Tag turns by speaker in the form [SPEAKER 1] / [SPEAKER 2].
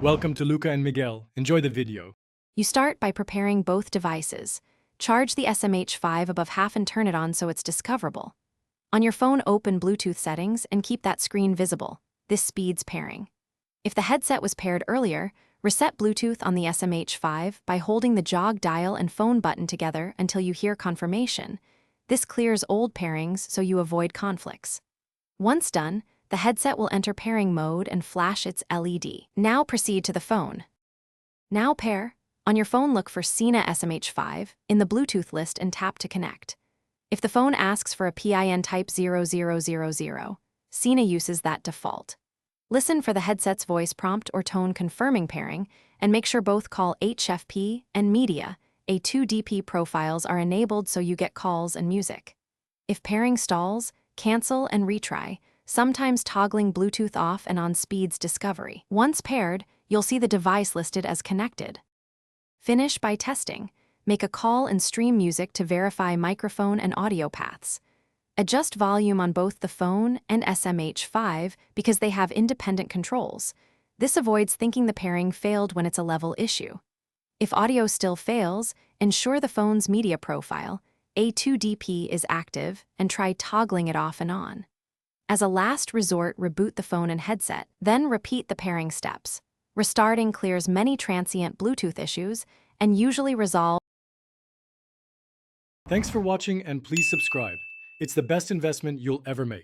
[SPEAKER 1] Welcome to Luca and Miguel. Enjoy the video.
[SPEAKER 2] You start by preparing both devices. Charge the SMH5 above half and turn it on so it's discoverable. On your phone, open Bluetooth settings and keep that screen visible. This speeds pairing. If the headset was paired earlier, reset Bluetooth on the SMH5 by holding the jog dial and phone button together until you hear confirmation. This clears old pairings so you avoid conflicts. Once done, the headset will enter pairing mode and flash its LED. Now proceed to the phone. Now pair. On your phone, look for Sena SMH5 in the Bluetooth list and tap to connect. If the phone asks for a PIN type 0000, Sena uses that default. Listen for the headset's voice prompt or tone confirming pairing, and make sure both call HFP and media, A2DP profiles are enabled so you get calls and music. If pairing stalls, cancel and retry, sometimes toggling Bluetooth off and on speeds discovery. Once paired, you'll see the device listed as connected. Finish by testing. Make a call and stream music to verify microphone and audio paths. Adjust volume on both the phone and SMH5 because they have independent controls. This avoids thinking the pairing failed when it's a level issue. If audio still fails, ensure the phone's media profile, A2DP, is active and try toggling it off and on. As a last resort, reboot the phone and headset, then repeat the pairing steps. Restarting clears many transient Bluetooth issues and usually resolves.
[SPEAKER 1] Thanks for watching and please subscribe. It's the best investment you'll ever make.